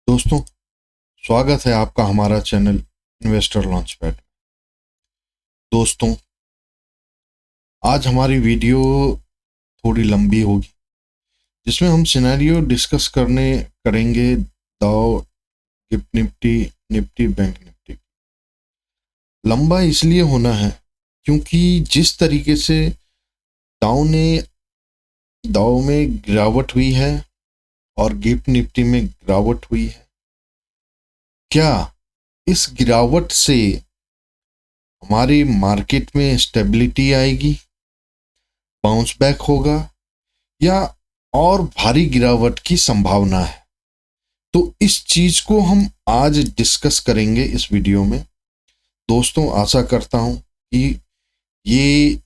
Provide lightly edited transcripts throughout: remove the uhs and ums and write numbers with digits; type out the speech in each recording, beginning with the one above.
दोस्तों, स्वागत है आपका हमारा चैनल इन्वेस्टर लॉन्च पैड। दोस्तों, आज हमारी वीडियो थोड़ी लंबी होगी जिसमें हम सिनेरियो डिस्कस करेंगे दाव, gift Nifty, Nifty, bank Nifty. लंबा इसलिए होना है क्योंकि जिस तरीके से दाव में गिरावट हुई है और गिफ्ट निफ्टी में गिरावट हुई है, क्या इस गिरावट से हमारी मार्केट में स्टेबिलिटी आएगी, बाउंस बैक होगा या और भारी गिरावट की संभावना है? तो इस चीज को हम आज डिस्कस करेंगे इस वीडियो में। दोस्तों, आशा करता हूं कि ये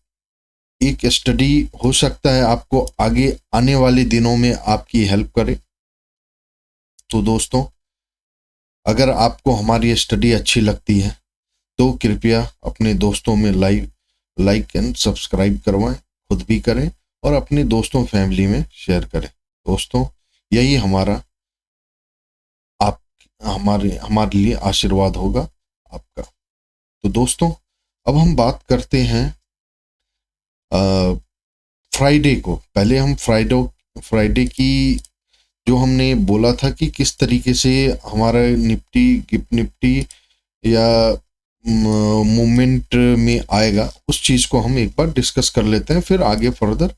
एक स्टडी हो सकता है आपको आगे आने वाले दिनों में आपकी हेल्प करे। तो दोस्तों, अगर आपको हमारी स्टडी अच्छी लगती है तो कृपया अपने दोस्तों में लाइक एंड सब्सक्राइब करवाएं, खुद भी करें और अपने दोस्तों फैमिली में शेयर करें। दोस्तों, यही हमारे लिए आशीर्वाद होगा आपका। तो दोस्तों, अब हम बात करते हैं फ्राइडे को। पहले हम फ्राइडे की जो हमने बोला था कि किस तरीके से हमारा निफ्टी, गिफ्ट निफ्टी या मूवमेंट में आएगा, उस चीज को हम एक बार डिस्कस कर लेते हैं। फिर आगे फर्दर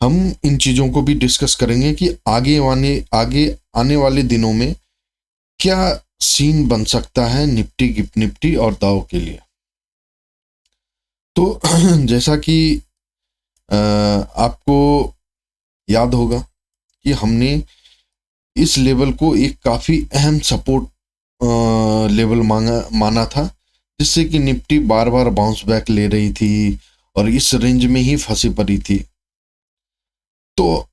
हम इन चीजों को भी डिस्कस करेंगे कि आगे आने वाले दिनों में क्या सीन बन सकता है निफ्टी, गिफ्ट निफ्टी और दाव के लिए। तो जैसा कि आपको याद होगा कि हमने इस लेवल को एक काफी अहम सपोर्ट लेवल माना था, जिससे कि निफ्टी बार बार बाउंस बैक ले रही थी और इस रेंज में ही फंसी पड़ी थी। तो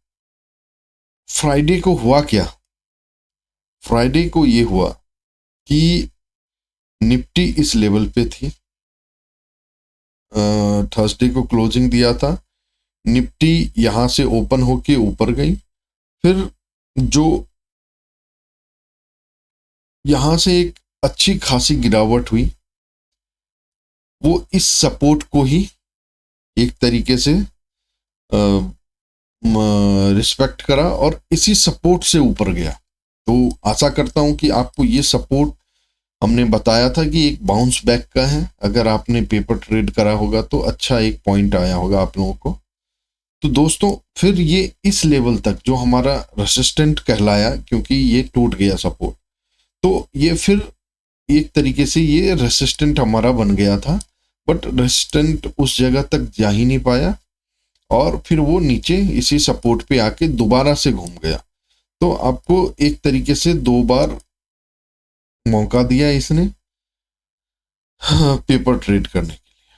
फ्राइडे को हुआ क्या? फ्राइडे को ये हुआ कि निफ्टी इस लेवल पे थी, थर्सडे को क्लोजिंग दिया था, निफ्टी यहां से ओपन होके ऊपर गई, फिर जो यहां से एक अच्छी खासी गिरावट हुई, वो इस सपोर्ट को ही एक तरीके से रिस्पेक्ट करा और इसी सपोर्ट से ऊपर गया। तो आशा करता हूं कि आपको ये सपोर्ट हमने बताया था कि एक बाउंस बैक का है। अगर आपने पेपर ट्रेड करा होगा तो अच्छा एक पॉइंट आया होगा आप लोगों को। तो दोस्तों, फिर ये इस लेवल तक जो हमारा रेसिस्टेंट कहलाया, क्योंकि ये टूट गया सपोर्ट, तो ये फिर एक तरीके से ये रेसिस्टेंट हमारा बन गया था, बट रेसिस्टेंट उस जगह तक जा ही नहीं पाया और फिर वो नीचे इसी सपोर्ट पे आके दोबारा से घूम गया। तो आपको एक तरीके से दो बार मौका दिया इसने पेपर ट्रेड करने के लिए।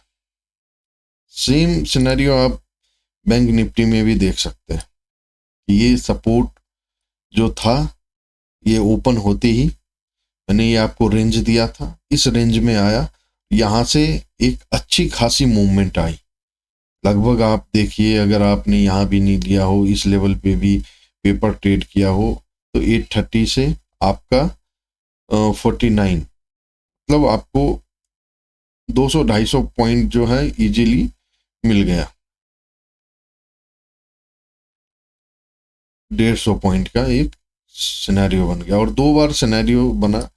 सेम सिनेरियो आप बैंक निफ्टी में भी देख सकते हैं। ये सपोर्ट जो था, ये ओपन होते ही मैंने ये आपको रेंज दिया था, इस रेंज में आया, यहां से एक अच्छी खासी मूवमेंट आई। लगभग आप देखिए, अगर आपने यहाँ भी नहीं लिया हो, इस लेवल पे भी पेपर ट्रेड किया हो, तो 830 से आपका 49, मतलब आपको 200-250 पॉइंट जो है इजीली मिल गया। 150 पॉइंट का एक सिनेरियो बन गया और दो बार सिनेरियो बना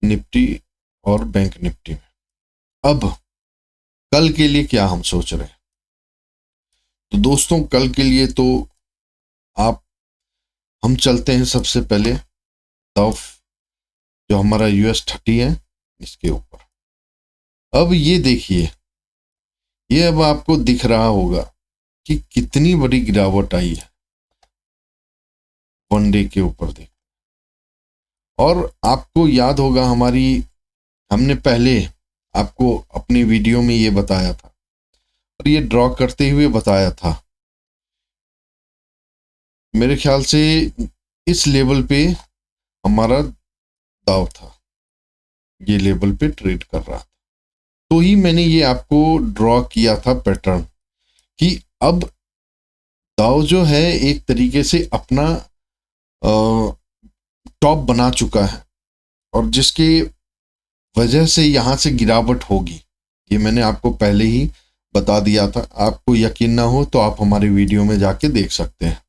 निफ्टी और बैंक निफ्टी में। अब कल के लिए क्या हम सोच रहे हैं? तो दोस्तों, कल के लिए तो हम चलते हैं सबसे पहले दाव, जो हमारा US30 है, इसके ऊपर। अब ये देखिए, ये अब आपको दिख रहा होगा कि कितनी बड़ी गिरावट आई है वन डे के ऊपर। देख, और आपको याद होगा हमने पहले आपको अपनी वीडियो में ये बताया था और ये ड्रॉ करते हुए बताया था। मेरे ख्याल से इस लेवल पे हमारा दाव था, ये लेवल पे ट्रेड कर रहा था, तो ही मैंने ये आपको ड्रॉ किया था पैटर्न कि अब दाव जो है एक तरीके से अपना टॉप बना चुका है और जिसके वजह से यहाँ से गिरावट होगी, ये मैंने आपको पहले ही बता दिया था। आपको यकीन ना हो तो आप हमारे वीडियो में जाके देख सकते हैं,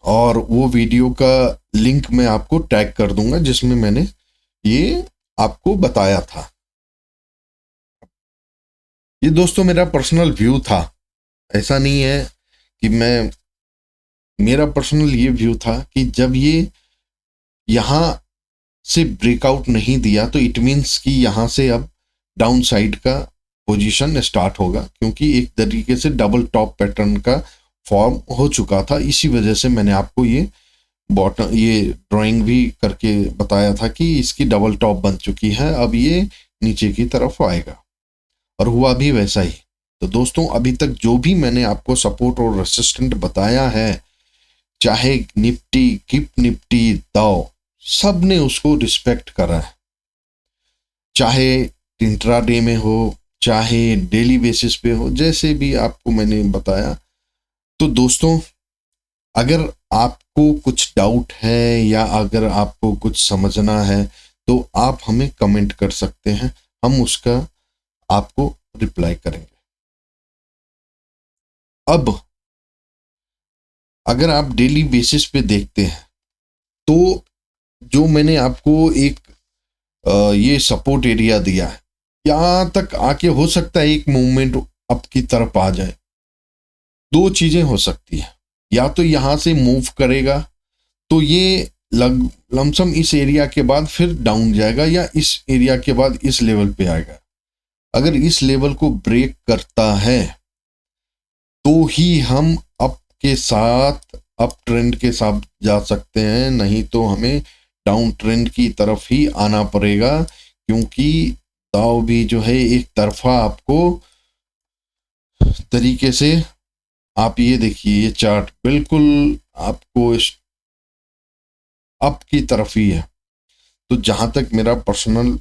और वो वीडियो का लिंक मैं आपको टैग कर दूंगा जिसमें मैंने ये आपको बताया था। ये दोस्तों मेरा पर्सनल व्यू था, ऐसा नहीं है कि मेरा पर्सनल ये व्यू था कि जब ये यहाँ से ब्रेकआउट नहीं दिया तो इट मीन्स कि यहाँ से अब डाउन साइड का पोजीशन स्टार्ट होगा, क्योंकि एक तरीके से डबल टॉप पैटर्न का फॉर्म हो चुका था। इसी वजह से मैंने आपको ये बॉटम ये ड्राइंग भी करके बताया था कि इसकी डबल टॉप बन चुकी है, अब ये नीचे की तरफ आएगा, और हुआ भी वैसा ही। तो दोस्तों अभी तक जो भी मैंने आपको सपोर्ट और रेसिस्टेंट बताया है, चाहे निफ्टी, गिफ्ट निफ्टी, दाव, सब ने उसको रिस्पेक्ट करा है, चाहे इंट्राडे में हो चाहे डेली बेसिस पे हो, जैसे भी आपको मैंने बताया। तो दोस्तों अगर आपको कुछ डाउट है या अगर आपको कुछ समझना है तो आप हमें कमेंट कर सकते हैं, हम उसका आपको रिप्लाई करेंगे। अब अगर आप डेली बेसिस पे देखते हैं तो जो मैंने आपको एक ये सपोर्ट एरिया दिया है, यहाँ तक आके हो सकता है एक मूवमेंट अप की तरफ आ जाए। दो चीजें हो सकती है, या तो यहां से मूव करेगा तो ये लमसम इस एरिया के बाद फिर डाउन जाएगा, या इस एरिया के बाद इस लेवल पे आएगा। अगर इस लेवल को ब्रेक करता है तो ही हम अप के साथ, अप ट्रेंड के साथ जा सकते हैं, नहीं तो हमें डाउन ट्रेंड की तरफ ही आना पड़ेगा, क्योंकि दाव भी जो है एक तरफा आपको तरीके से, आप ये देखिए ये चार्ट बिल्कुल आपको इस अप की तरफ ही है। तो जहां तक मेरा पर्सनल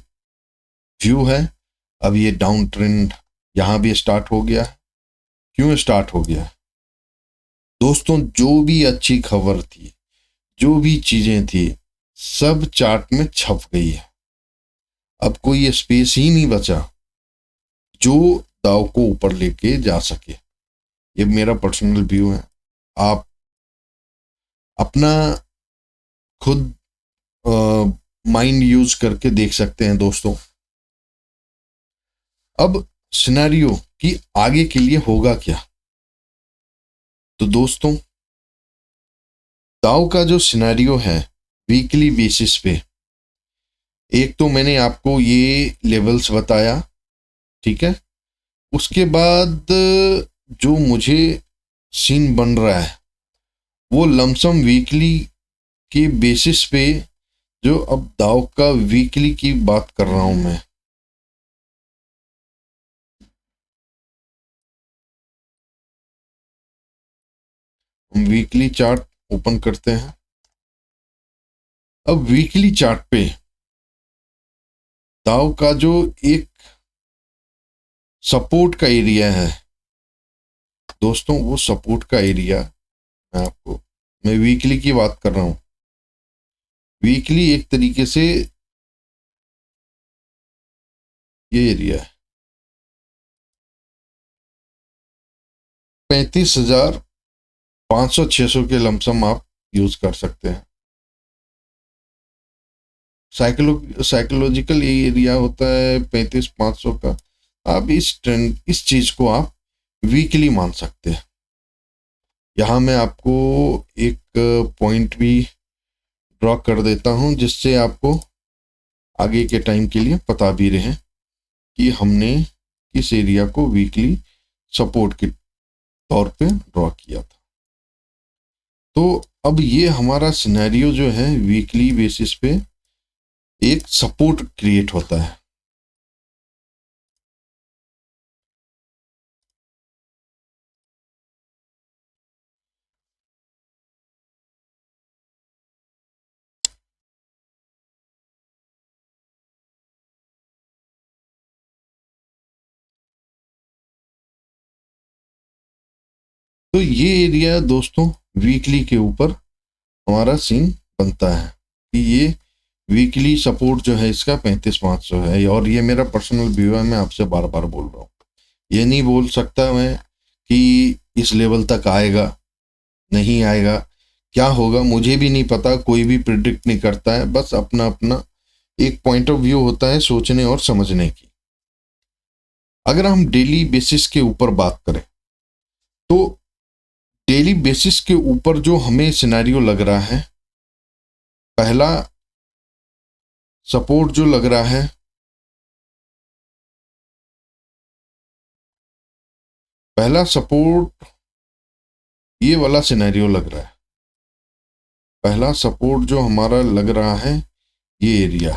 व्यू है, अब ये डाउन ट्रेंड यहां भी स्टार्ट हो गया। क्यों स्टार्ट हो गया दोस्तों? जो भी अच्छी खबर थी, जो भी चीजें थी, सब चार्ट में छप गई है। अब कोई स्पेस ही नहीं बचा जो दाव को ऊपर लेके जा सके। ये मेरा पर्सनल व्यू है, आप अपना खुद माइंड यूज करके देख सकते हैं दोस्तों। अब सिनेरियो कि आगे के लिए होगा क्या, तो दोस्तों दाव का जो सिनेरियो है वीकली बेसिस पे, एक तो मैंने आपको ये लेवल्स बताया, ठीक है। उसके बाद जो मुझे सीन बन रहा है वो लमसम वीकली के बेसिस पे, जो अब दाव का वीकली की बात कर रहा हूं मैं, हम वीकली चार्ट ओपन करते हैं। अब वीकली चार्ट पे दाव का जो एक सपोर्ट का एरिया है दोस्तों, वो सपोर्ट का एरिया मैं वीकली की बात कर रहा हूं। वीकली एक तरीके से ये एरिया है 35,500-600 के लमसम आप यूज कर सकते हैं। साइकोलॉजिकल एरिया होता है 35,500 का। आप इस चीज को आप वीकली मान सकते हैं। यहाँ मैं आपको एक पॉइंट भी ड्रॉ कर देता हूं जिससे आपको आगे के टाइम के लिए पता भी रहे कि हमने किस एरिया को वीकली सपोर्ट के तौर पे ड्रॉ किया था। तो अब ये हमारा सिनेरियो जो है वीकली बेसिस पे एक सपोर्ट क्रिएट होता है। तो ये एरिया दोस्तों वीकली के ऊपर हमारा सीन बनता है कि ये वीकली सपोर्ट जो है इसका 35,500 है, और ये मेरा पर्सनल व्यू है, मैं आपसे बार बार बोल रहा हूँ। ये नहीं बोल सकता मैं कि इस लेवल तक आएगा, नहीं आएगा, क्या होगा मुझे भी नहीं पता, कोई भी प्रिडिक्ट नहीं करता है, बस अपना अपना एक पॉइंट ऑफ व्यू होता है सोचने और समझने की। अगर हम डेली बेसिस के ऊपर बात करें तो डेली बेसिस के ऊपर जो हमें सिनेरियो लग रहा है, पहला सपोर्ट जो लग रहा है, पहला सपोर्ट ये वाला सिनेरियो लग रहा है। पहला सपोर्ट जो हमारा लग रहा है ये एरिया।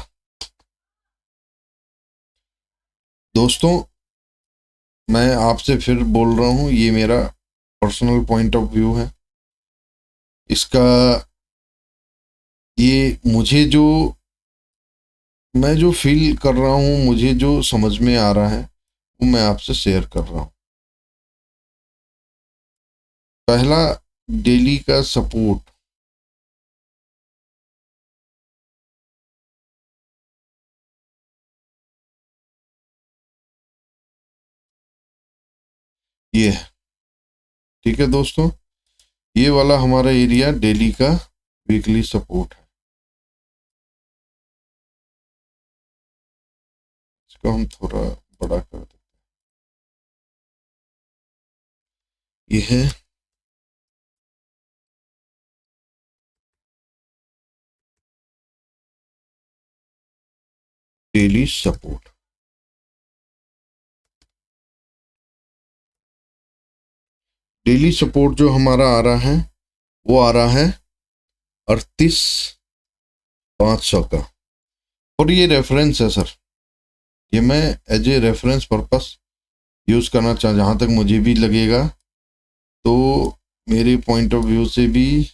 दोस्तों मैं आपसे फिर बोल रहा हूं, ये मेरा पर्सनल पॉइंट ऑफ व्यू है। इसका ये मुझे जो मैं जो फील कर रहा हूं, मुझे जो समझ में आ रहा है वो मैं आपसे शेयर कर रहा हूं। पहला डेली का सपोर्ट ये है, ठीक है दोस्तों, ये वाला हमारा एरिया डेली का वीकली सपोर्ट है। इसको हम थोड़ा बड़ा कर देते हैं। ये है डेली सपोर्ट। डेली सपोर्ट जो हमारा आ रहा है वो आ रहा है 38,500 का, और ये रेफरेंस है सर, ये मैं as a reference purpose use करना चाह, जहां तक मुझे भी लगेगा, तो मेरे पॉइंट ऑफ व्यू से भी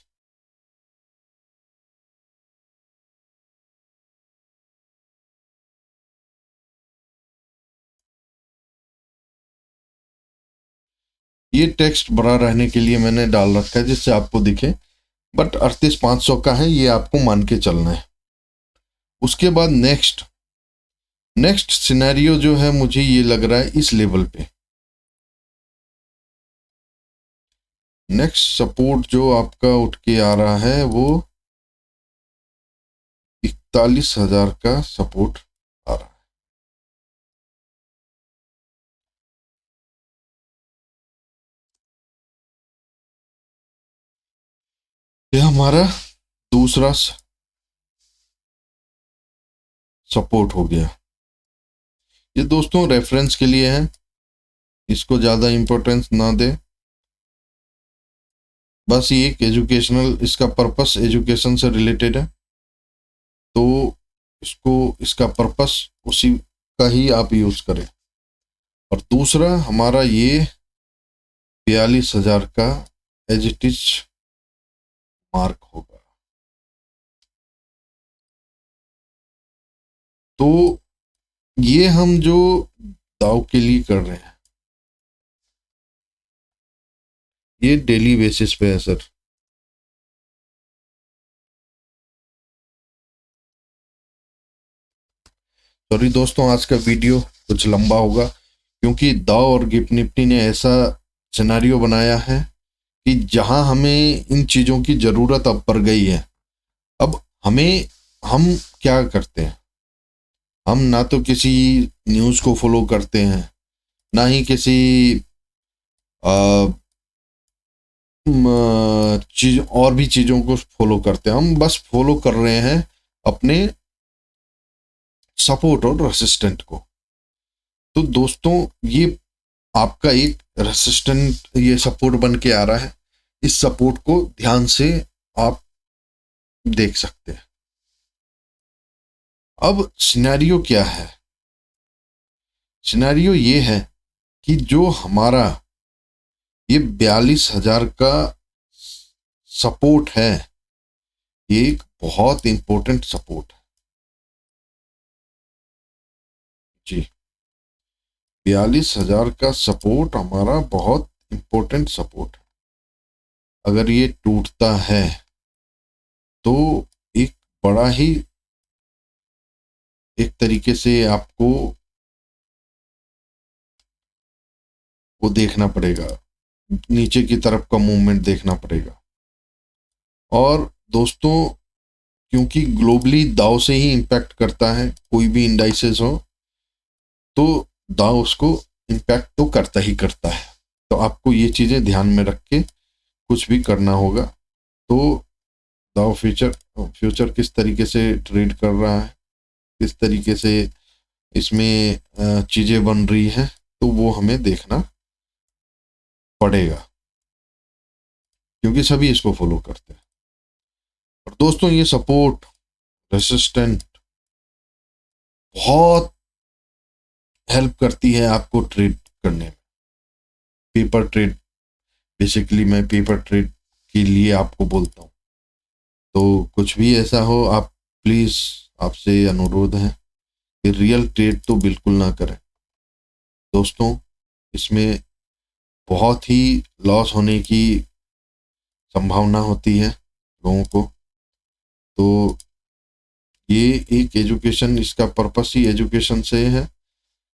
ये टेक्स्ट बड़ा रहने के लिए मैंने डाल रखा है जिससे आपको दिखे, बट 38,500 का है, ये आपको मान के चलना है। उसके बाद नेक्स्ट सिनेरियो जो है मुझे ये लग रहा है इस लेवल पे, नेक्स्ट सपोर्ट जो आपका उठ के आ रहा है वो 41,000 का सपोर्ट आ रहा है। ये हमारा दूसरा सपोर्ट हो गया। ये दोस्तों रेफरेंस के लिए है, इसको ज़्यादा इम्पोर्टेंस ना दे, बस ये एक एजुकेशनल, इसका पर्पस एजुकेशन से रिलेटेड है, तो इसको इसका पर्पस उसी का ही आप यूज करें। और दूसरा हमारा ये 42,000 का एज इट इज मार्क होगा। तो ये हम जो दाव के लिए कर रहे हैं ये डेली बेसिस पे है सर। सॉरी दोस्तों, आज का वीडियो कुछ लंबा होगा क्योंकि दाव और गिफ्ट निफ्टी ने ऐसा सिनेरियो बनाया है कि जहां हमें इन चीजों की जरूरत अब पड़ गई है। अब हम क्या करते हैं, हम ना तो किसी न्यूज को फॉलो करते हैं, ना ही किसी चीज और भी चीजों को फॉलो करते हैं, हम बस फॉलो कर रहे हैं अपने सपोर्ट और रेसिस्टेंट को। तो दोस्तों ये आपका एक रेसिस्टेंट ये सपोर्ट बन के आ रहा है, इस सपोर्ट को ध्यान से आप देख सकते हैं। अब सिनेरियो क्या है, सिनेरियो ये है कि जो हमारा ये 42,000 का सपोर्ट है ये एक बहुत इंपॉर्टेंट सपोर्ट है जी। 42,000 का सपोर्ट हमारा बहुत इंपॉर्टेंट सपोर्ट है। अगर ये टूटता है तो एक बड़ा ही एक तरीके से आपको वो देखना पड़ेगा, नीचे की तरफ का मूवमेंट देखना पड़ेगा। और दोस्तों, क्योंकि ग्लोबली दाव से ही इम्पैक्ट करता है, कोई भी इंडाइसेस हो तो दाव उसको इम्पैक्ट तो करता ही करता है। तो आपको ये चीज़ें ध्यान में रख के कुछ भी करना होगा। तो दाव फ्यूचर किस तरीके से ट्रेड कर रहा है, किस तरीके से इसमें चीज़ें बन रही हैं, तो वो हमें देखना पड़ेगा, क्योंकि सभी इसको फॉलो करते हैं। और दोस्तों, ये सपोर्ट रेसिस्टेंट बहुत हेल्प करती है आपको ट्रेड करने में। पेपर ट्रेड, बेसिकली मैं पेपर ट्रेड के लिए आपको बोलता हूँ। तो कुछ भी ऐसा हो, आप प्लीज़, आपसे अनुरोध है कि रियल ट्रेड तो बिल्कुल ना करें दोस्तों। इसमें बहुत ही लॉस होने की संभावना होती है लोगों को। तो ये एक एजुकेशन, इसका पर्पस ही एजुकेशन से है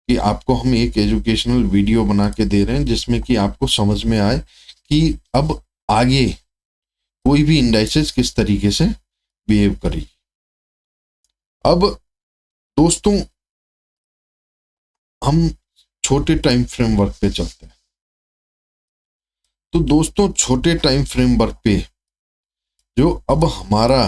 कि आपको हम एक एजुकेशनल वीडियो बना के दे रहे हैं, जिसमें कि आपको समझ में आए कि अब आगे कोई भी इंडाइसेस किस तरीके से बिहेव करेगी। अब दोस्तों, हम छोटे टाइम फ्रेमवर्क पे चलते हैं। तो दोस्तों, छोटे टाइम फ्रेमवर्क पे जो अब हमारा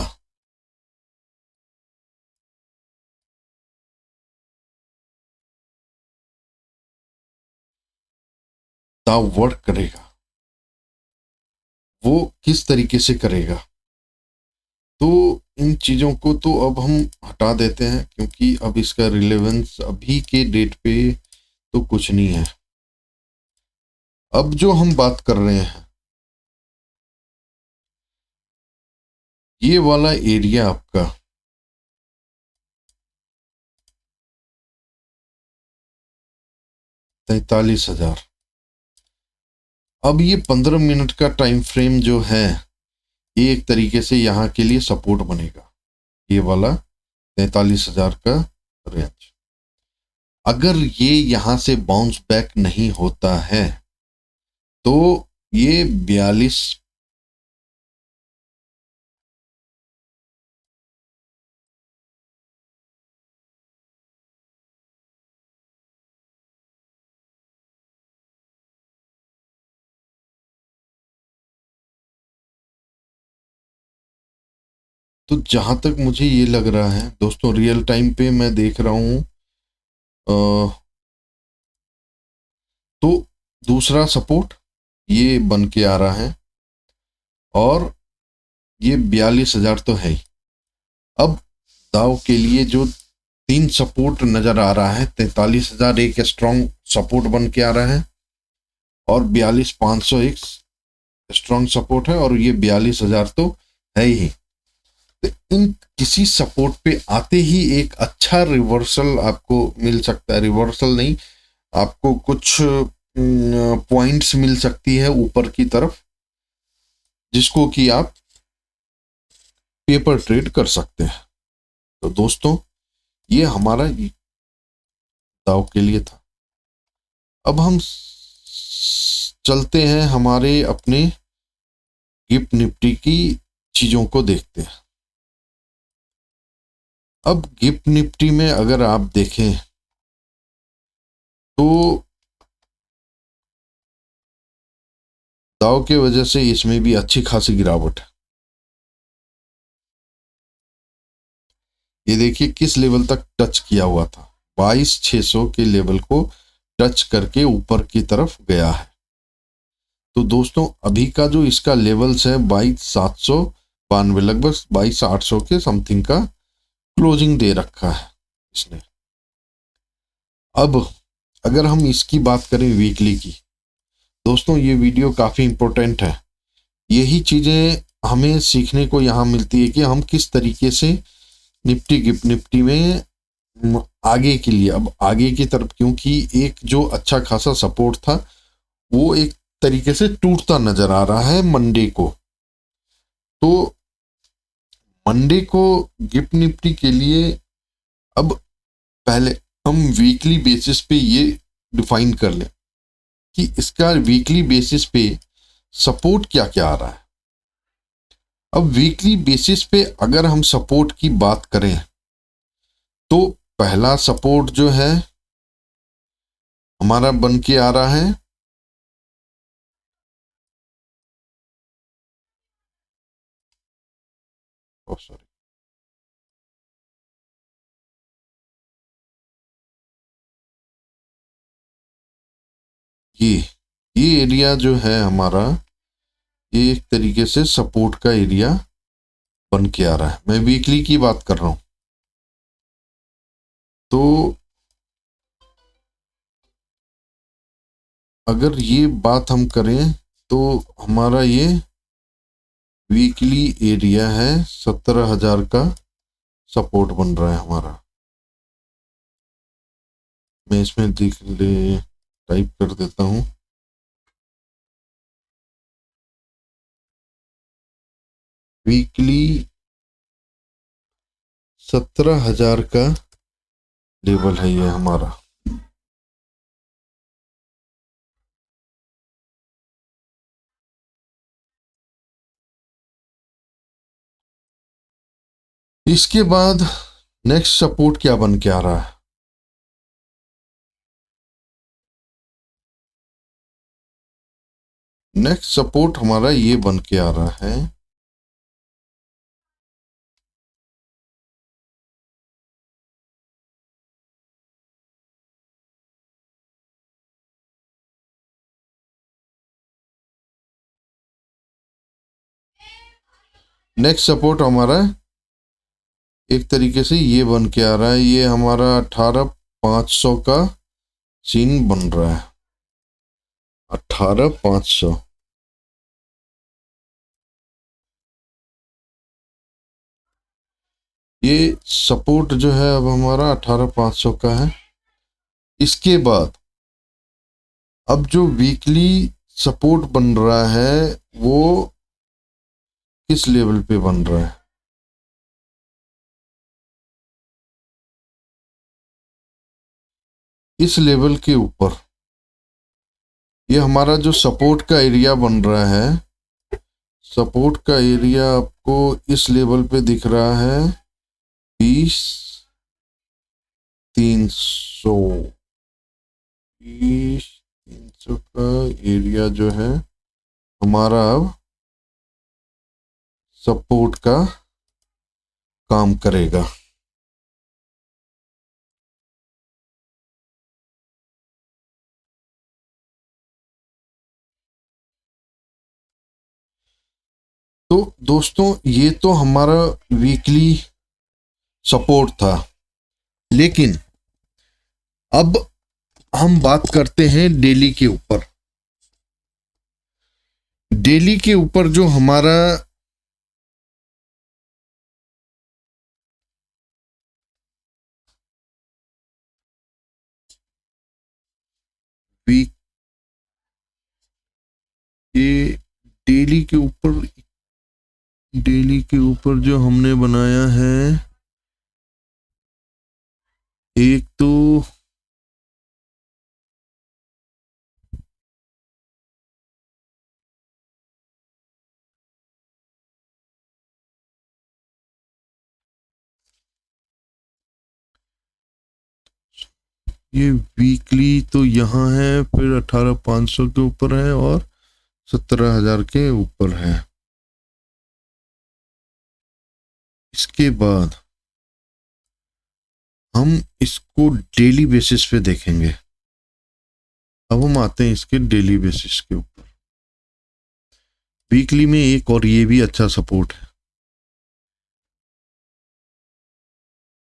दाव वर्क करेगा, वो किस तरीके से करेगा, तो इन चीज़ों को तो अब हम हटा देते हैं, क्योंकि अब इसका रिलेवेंस अभी के डेट पे तो कुछ नहीं है। अब जो हम बात कर रहे हैं, ये वाला एरिया आपका 43,000, अब ये 15 मिनट का टाइम फ्रेम जो है, ये एक तरीके से यहाँ के लिए सपोर्ट बनेगा, ये वाला 43,000 का रेंज। अगर ये यहाँ से बाउंस बैक नहीं होता है तो ये 42, तो जहां तक मुझे ये लग रहा है दोस्तों, रियल टाइम पे मैं देख रहा हूं, तो दूसरा सपोर्ट ये बन के आ रहा है, और ये 42,000 तो है ही। अब दाव के लिए जो 3 सपोर्ट नजर आ रहा है, 43,000 एक स्ट्रॉन्ग सपोर्ट बन के आ रहा है, और 42,500 एक स्ट्रॉन्ग सपोर्ट है, और ये 42,000 तो है ही। तो इन किसी सपोर्ट पे आते ही एक अच्छा रिवर्सल आपको मिल सकता है, रिवर्सल नहीं, आपको कुछ पॉइंट्स मिल सकती है ऊपर की तरफ, जिसको कि आप पेपर ट्रेड कर सकते हैं। तो दोस्तों, ये हमारा दाव के लिए था। अब हम चलते हैं हमारे अपने गिफ्ट निफ्टी की चीजों को देखते हैं। अब गिफ्ट निफ्टी में अगर आप देखें तो दाव के वजह से इसमें भी अच्छी खासी गिरावट है। ये देखिए किस लेवल तक टच किया हुआ था, 22,600 के लेवल को टच करके ऊपर की तरफ गया है। तो दोस्तों, अभी का जो इसका लेवल्स है 22,792, लगभग 22,800 के समथिंग का क्लोजिंग दे रखा है इसने। अब अगर हम इसकी बात करें वीकली की, दोस्तों ये वीडियो काफ़ी इंपॉर्टेंट है। यही चीज़ें हमें सीखने को यहाँ मिलती है कि हम किस तरीके से निफ्टी गिफ्ट निफ्टी में आगे के लिए, अब आगे की तरफ, क्योंकि एक जो अच्छा खासा सपोर्ट था वो एक तरीके से टूटता नजर आ रहा है मंडे को। तो मंडे को गिफ्ट निफ्टी के लिए अब पहले हम वीकली बेसिस पे ये डिफाइन कर लें कि इसका वीकली बेसिस पे सपोर्ट क्या क्या आ रहा है। अब वीकली बेसिस पे अगर हम सपोर्ट की बात करें तो पहला सपोर्ट जो है हमारा बन के आ रहा है सॉरी ये एरिया जो है हमारा, ये एक तरीके से सपोर्ट का एरिया बन के आ रहा है। मैं वीकली की बात कर रहा हूं। तो अगर ये बात हम करें तो हमारा ये वीकली एरिया है 17,000 का सपोर्ट बन रहा है हमारा। मैं इसमें टाइप कर देता हूं वीकली 17,000 का लेवल है ये हमारा। इसके बाद नेक्स्ट सपोर्ट क्या बन के आ रहा है? नेक्स्ट सपोर्ट हमारा ये बन के आ रहा है नेक्स्ट सपोर्ट हमारा एक तरीके से ये बन के आ रहा है, ये हमारा 18,500 का सीन बन रहा है। 18,500 ये सपोर्ट जो है अब हमारा 18,500 का है। इसके बाद अब जो वीकली सपोर्ट बन रहा है वो किस लेवल पे बन रहा है? इस लेवल के ऊपर ये हमारा जो सपोर्ट का एरिया बन रहा है, सपोर्ट का एरिया आपको इस लेवल पे दिख रहा है 20,300। 20,300 का एरिया जो है हमारा अब सपोर्ट का काम करेगा। तो दोस्तों ये तो हमारा वीकली सपोर्ट था, लेकिन अब हम बात करते हैं डेली के ऊपर। डेली के ऊपर जो हमारा वीक ये डेली के ऊपर जो हमने बनाया है, एक तो ये वीकली तो यहाँ है, फिर 18,500 के ऊपर है और 17,000 के ऊपर है। इसके बाद हम इसको डेली बेसिस पे देखेंगे। अब हम आते हैं इसके डेली बेसिस के ऊपर। वीकली में एक और ये भी अच्छा सपोर्ट है,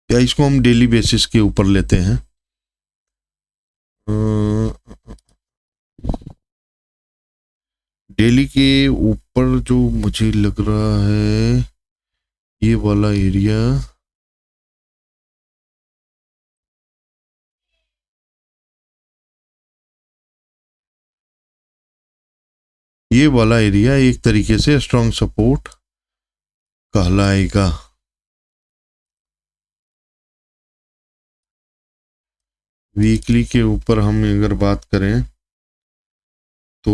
या इसको हम डेली बेसिस के ऊपर लेते हैं। डेली के ऊपर जो मुझे लग रहा है ये वाला एरिया, ये वाला एरिया एक तरीके से स्ट्रॉन्ग सपोर्ट कहलाएगा। वीकली के ऊपर हम अगर बात करें तो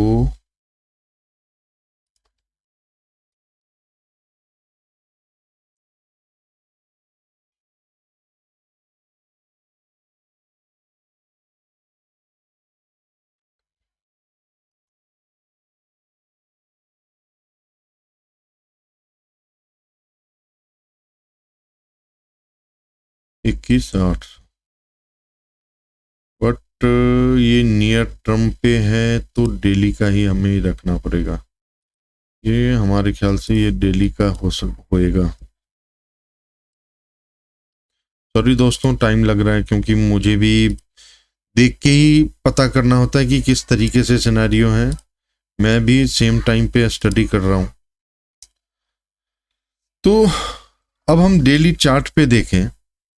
$21,800, बट ये नियर टर्म पे है तो डेली का ही हमें रखना पड़ेगा। ये हमारे ख्याल से ये डेली का होएगा। सॉरी दोस्तों, टाइम लग रहा है क्योंकि मुझे भी देख के ही पता करना होता है कि किस तरीके से सिनेरियो है। मैं भी सेम टाइम पे स्टडी कर रहा हूँ। तो अब हम डेली चार्ट पे देखें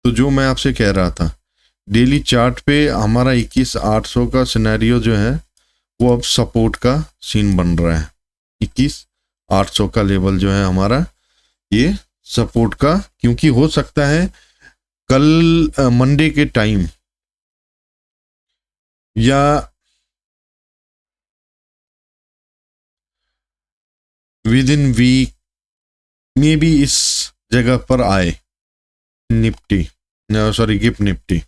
तो जो मैं आपसे कह रहा था, डेली चार्ट पे हमारा 21,800 का सिनेरियो जो है वो अब सपोर्ट का सीन बन रहा है। 21,800 का लेवल जो है हमारा ये सपोर्ट का, क्योंकि हो सकता है कल मंडे के टाइम या विद इन वीक में भी इस जगह पर आए निफ्टी, सॉरी गिफ्ट निफ्टी।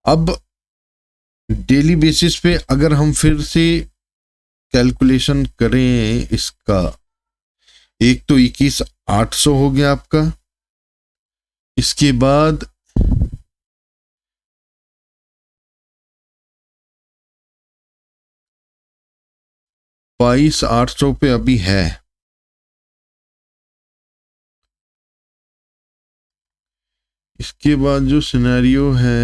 अब डेली बेसिस पे अगर हम फिर से कैलकुलेशन करें इसका, एक तो 21,800 हो गया आपका, इसके बाद $22,800 पे अभी है। इसके बाद जो सिनेरियो है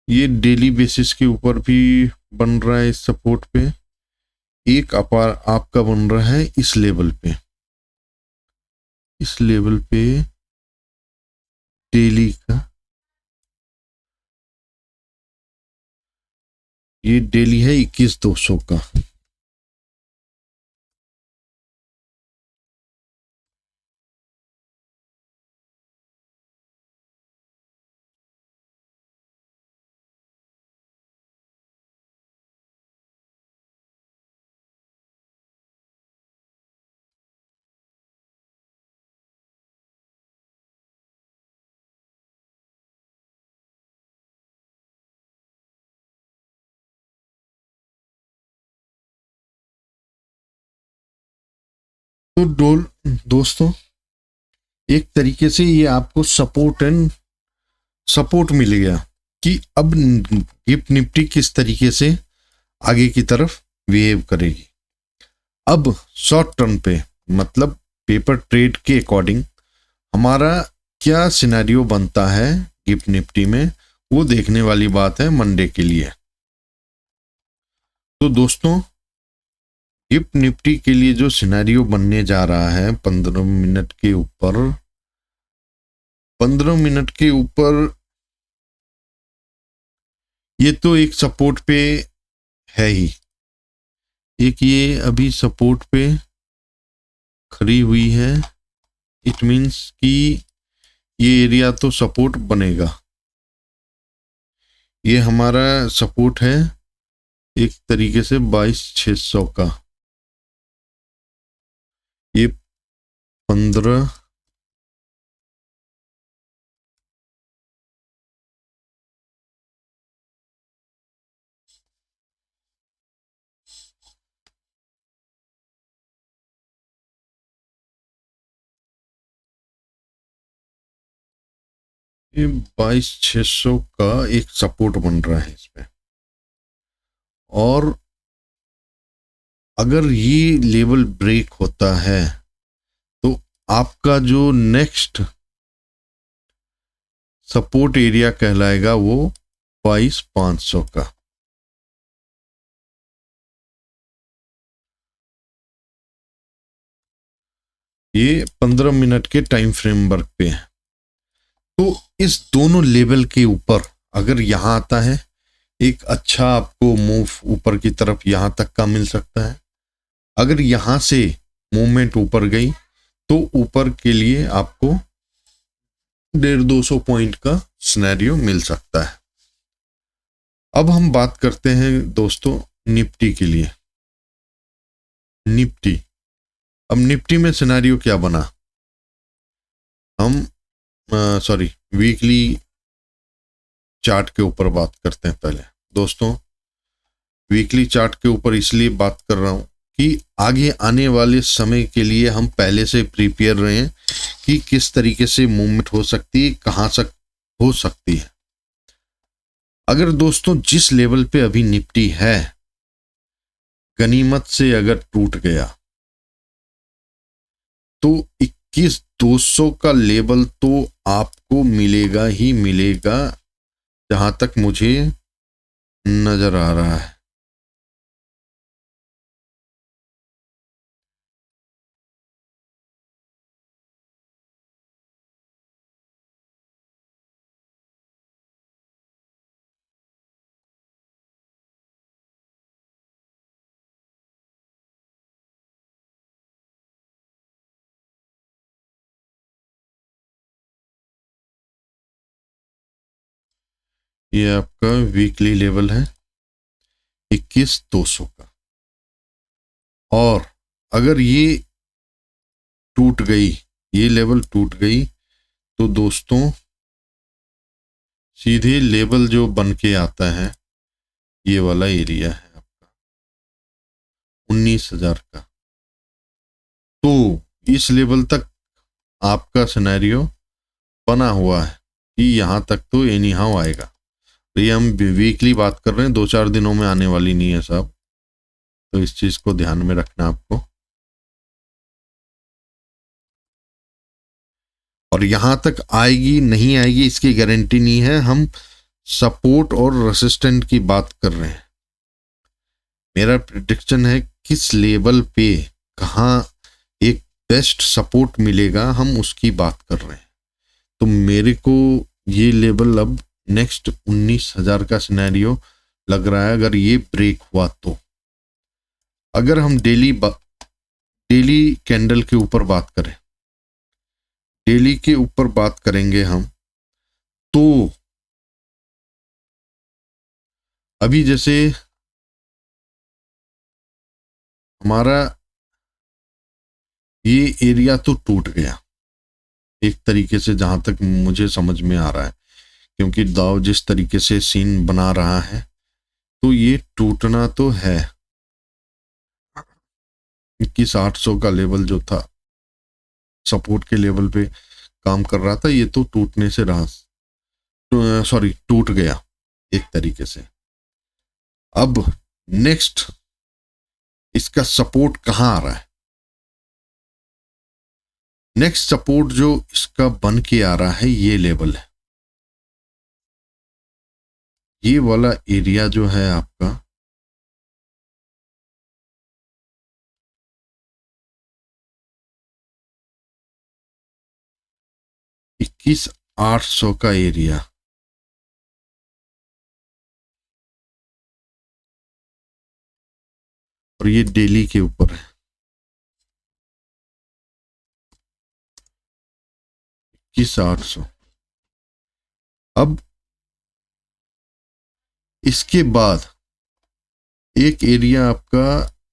ये डेली बेसिस के ऊपर भी बन रहा है। इस सपोर्ट पे एक अपार आपका बन रहा है इस लेवल पे, इस लेवल पे डेली का, ये डेली है 21,200 का। तो दोस्तों एक तरीके से ये आपको सपोर्ट मिल गया कि अब गिफ्ट निफ्टी किस तरीके से आगे की तरफ बिहेव करेगी। अब शॉर्ट टर्म पे मतलब पेपर ट्रेड के अकॉर्डिंग हमारा क्या सिनेरियो बनता है गिफ्ट निफ्टी में, वो देखने वाली बात है मंडे के लिए। तो दोस्तों गिफ्ट निफ्टी के लिए जो सिनेरियो बनने जा रहा है 15 मिनट के ऊपर, 15 मिनट के ऊपर ये तो एक सपोर्ट पे है ही, एक ये अभी सपोर्ट पे खड़ी हुई है। इट मीन्स कि ये एरिया तो सपोर्ट बनेगा। ये हमारा सपोर्ट है एक तरीके से 22,600 का। ये 15 ये 22,600 का एक सपोर्ट बन रहा है इसमें। और अगर ये लेवल ब्रेक होता है तो आपका जो नेक्स्ट सपोर्ट एरिया कहलाएगा वो 22,500 का। ये 15 मिनट के टाइम फ्रेम वर्क पे है। तो इस दोनों लेवल के ऊपर अगर यहां आता है, एक अच्छा आपको मूव ऊपर की तरफ यहां तक का मिल सकता है। अगर यहां से मूवमेंट ऊपर गई तो ऊपर के लिए आपको 150-200 पॉइंट का सिनेरियो मिल सकता है। अब हम बात करते हैं दोस्तों निफ्टी के लिए। निफ्टी, अब निफ्टी में सिनेरियो क्या बना, हम सॉरी वीकली चार्ट के ऊपर बात करते हैं पहले। दोस्तों वीकली चार्ट के ऊपर इसलिए बात कर रहा हूं कि आगे आने वाले समय के लिए हम पहले से प्रिपेयर रहें कि किस तरीके से मूवमेंट हो सकती है, कहां तक हो सकती है। अगर दोस्तों जिस लेवल पे अभी निफ्टी है, गनीमत से अगर टूट गया तो 21,200 का लेवल तो आपको मिलेगा ही मिलेगा, जहां तक मुझे नजर आ रहा है। ये आपका वीकली लेवल है 21,200 का, और अगर ये टूट गई, ये लेवल टूट गई, तो दोस्तों सीधे लेवल जो बन के आता है, ये वाला एरिया है आपका 19,000 का। तो इस लेवल तक आपका सिनेरियो बना हुआ है कि यहां तक तो एनी हाउ आएगा। तो ये हम वीकली बात कर रहे हैं, 2-4 दिनों में आने वाली नहीं है साहब, तो इस चीज को ध्यान में रखना आपको। और यहां तक आएगी नहीं आएगी इसकी गारंटी नहीं है, हम सपोर्ट और रेसिस्टेंट की बात कर रहे हैं। मेरा प्रिडिक्शन है किस लेवल पे कहां एक बेस्ट सपोर्ट मिलेगा, हम उसकी बात कर रहे हैं। तो मेरे को ये लेवल अब नेक्स्ट 19,000 का सिनेरियो लग रहा है, अगर ये ब्रेक हुआ तो। अगर हम डेली कैंडल के ऊपर बात करें, डेली के ऊपर बात करेंगे हम, तो अभी जैसे हमारा ये एरिया तो टूट गया एक तरीके से, जहां तक मुझे समझ में आ रहा है, क्योंकि दाव जिस तरीके से सीन बना रहा है, तो ये टूटना तो है। 21,800 का लेवल जो था सपोर्ट के लेवल पे काम कर रहा था, ये तो टूटने से रहा, सॉरी टूट गया एक तरीके से। अब नेक्स्ट इसका सपोर्ट कहां आ रहा है? नेक्स्ट सपोर्ट जो इसका बन के आ रहा है, ये लेवल है, ये वाला एरिया जो है आपका 21,800 का एरिया। और ये डेली के ऊपर है 21,800। अब इसके बाद एक एरिया आपका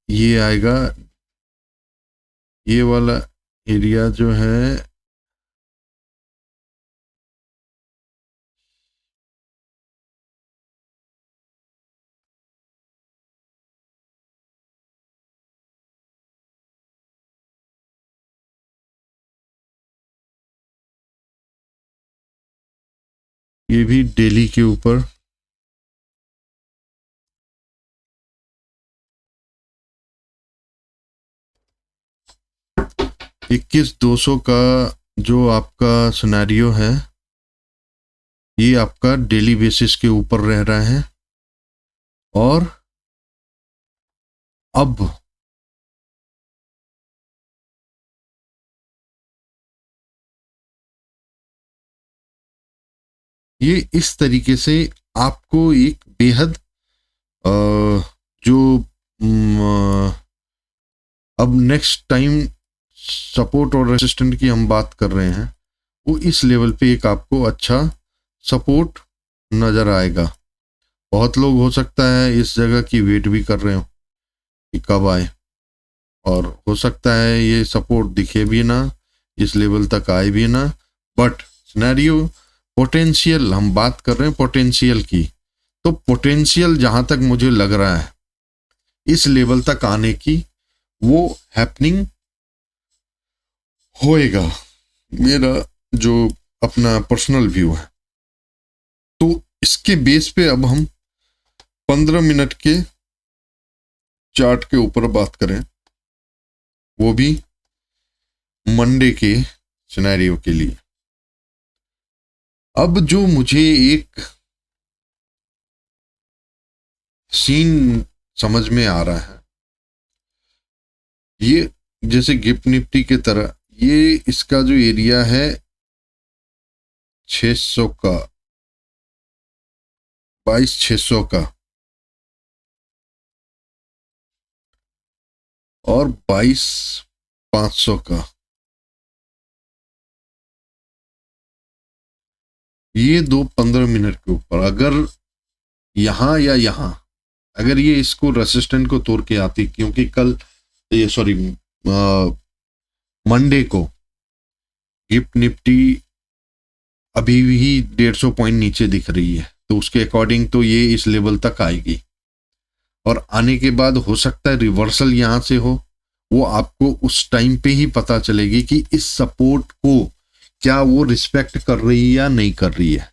ये आएगा, ये वाला एरिया जो है ये भी डेली के ऊपर 21,200 का जो आपका सिनेरियो है, ये आपका डेली बेसिस के ऊपर रह रहा है। और अब ये इस तरीके से आपको एक बेहद जो अब नेक्स्ट टाइम सपोर्ट और रेसिस्टेंट की हम बात कर रहे हैं, वो इस लेवल पे एक आपको अच्छा सपोर्ट नज़र आएगा। बहुत लोग हो सकता है इस जगह की वेट भी कर रहे हो कि कब आए, और हो सकता है ये सपोर्ट दिखे भी ना, इस लेवल तक आए भी ना, बट सिनेरियो पोटेंशियल हम बात कर रहे हैं पोटेंशियल की, तो पोटेंशियल जहां तक मुझे लग रहा है इस लेवल तक आने की, वो हैपनिंग होएगा, मेरा जो अपना पर्सनल व्यू है। तो इसके बेस पे अब हम 15 मिनट के चार्ट के ऊपर बात करें, वो भी मंडे के सिनेरियो के लिए। अब जो मुझे एक सीन समझ में आ रहा है, ये जैसे गिफ्ट निफ्टी की तरह, ये इसका जो एरिया है 600 का, 22,600 का और 22,500 का, ये दो 15 मिनट के ऊपर अगर यहां या यहां, अगर ये इसको रेसिस्टेंट को तोड़ के आती, क्योंकि कल ये सॉरी मंडे को गिफ्ट निफ्टी अभी भी 150 पॉइंट नीचे दिख रही है, तो उसके अकॉर्डिंग तो ये इस लेवल तक आएगी, और आने के बाद हो सकता है रिवर्सल यहां से हो, वो आपको उस टाइम पे ही पता चलेगी कि इस सपोर्ट को क्या वो रिस्पेक्ट कर रही है या नहीं कर रही है।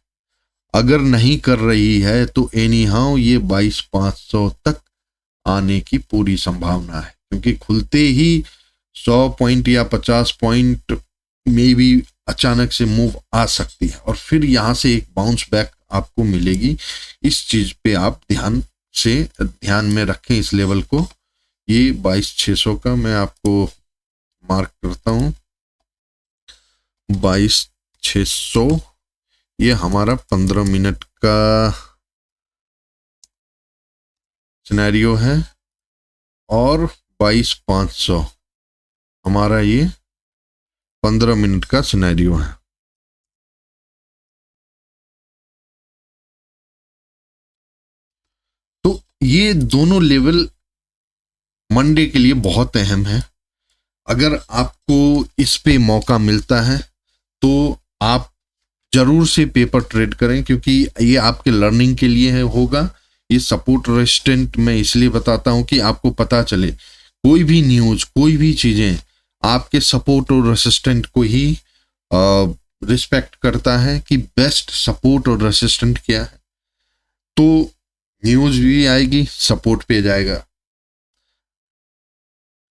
अगर नहीं कर रही है तो एनी हाउ ये 22,500 तक आने की पूरी संभावना है, क्योंकि खुलते ही 100 पॉइंट या 50 पॉइंट में भी अचानक से मूव आ सकती है, और फिर यहां से एक बाउंस बैक आपको मिलेगी। इस चीज पे आप ध्यान में रखें इस लेवल को। ये 22,600 का मैं आपको मार्क करता हूं, 22,600 ये हमारा 15 मिनट का सिनेरियो है, और 22,500 हमारा ये 15 मिनट का सिनेरियो है। तो ये दोनों लेवल मंडे के लिए बहुत अहम है। अगर आपको इस पे मौका मिलता है तो आप जरूर से पेपर ट्रेड करें, क्योंकि ये आपके लर्निंग के लिए होगा। ये सपोर्ट रेजिस्टेंट मैं इसलिए बताता हूं कि आपको पता चले, कोई भी न्यूज, कोई भी चीजें आपके सपोर्ट और रेसिस्टेंट को ही रिस्पेक्ट करता है कि बेस्ट सपोर्ट और रेसिस्टेंट क्या है। तो न्यूज भी आएगी, सपोर्ट पे जाएगा,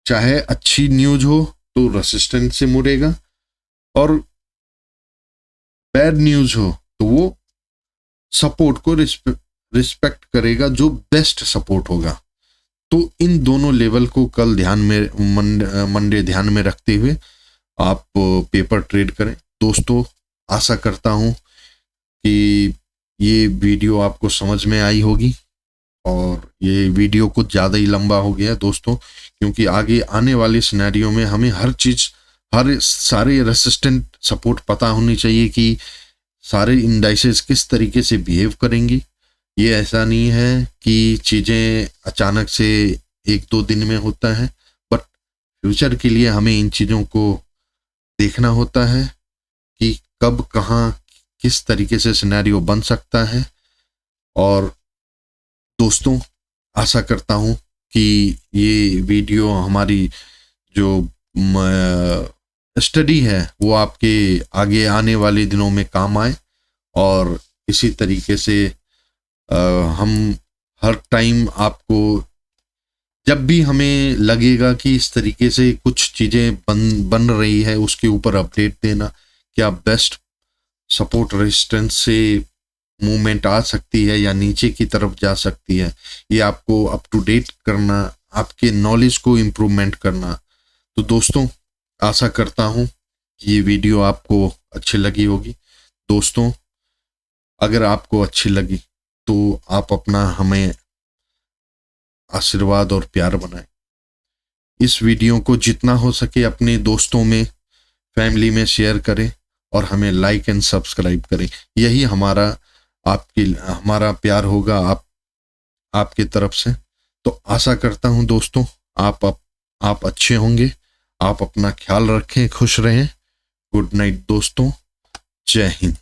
चाहे अच्छी न्यूज हो तो रेसिस्टेंट से मुड़ेगा, और बैड न्यूज हो तो वो सपोर्ट को रिस्पेक्ट करेगा, जो बेस्ट सपोर्ट होगा। तो इन दोनों लेवल को कल ध्यान में मंडे ध्यान में रखते हुए आप पेपर ट्रेड करें। दोस्तों, आशा करता हूं कि ये वीडियो आपको समझ में आई होगी, और ये वीडियो कुछ ज़्यादा ही लंबा हो गया दोस्तों, क्योंकि आगे आने वाले सिनेरियो में हमें हर चीज़, हर सारे रेसिस्टेंट सपोर्ट पता होनी चाहिए कि सारे इंडाइसेस किस तरीके से बिहेव करेंगी। ये ऐसा नहीं है कि चीज़ें अचानक से 1-2 दिन में होता है, बट फ्यूचर के लिए हमें इन चीज़ों को देखना होता है कि कब कहाँ किस तरीके से सिनेरियो बन सकता है। और दोस्तों, आशा करता हूँ कि ये वीडियो हमारी जो स्टडी है वो आपके आगे आने वाले दिनों में काम आए, और इसी तरीके से हम हर टाइम आपको, जब भी हमें लगेगा कि इस तरीके से कुछ चीज़ें बन रही है, उसके ऊपर अपडेट देना, क्या बेस्ट सपोर्ट रेजिस्टेंस से मूवमेंट आ सकती है या नीचे की तरफ जा सकती है, ये आपको अप टू डेट करना, आपके नॉलेज को इम्प्रूवमेंट करना। तो दोस्तों, आशा करता हूँ कि ये वीडियो आपको अच्छी लगी होगी। दोस्तों, अगर आपको अच्छी लगी तो आप अपना हमें आशीर्वाद और प्यार बनाएं। इस वीडियो को जितना हो सके अपने दोस्तों में, फैमिली में शेयर करें और हमें लाइक एंड सब्सक्राइब करें। यही हमारा प्यार होगा आपके तरफ से। तो आशा करता हूं दोस्तों आप अच्छे होंगे। आप अपना ख्याल रखें, खुश रहें। गुड नाइट दोस्तों, जय हिंद।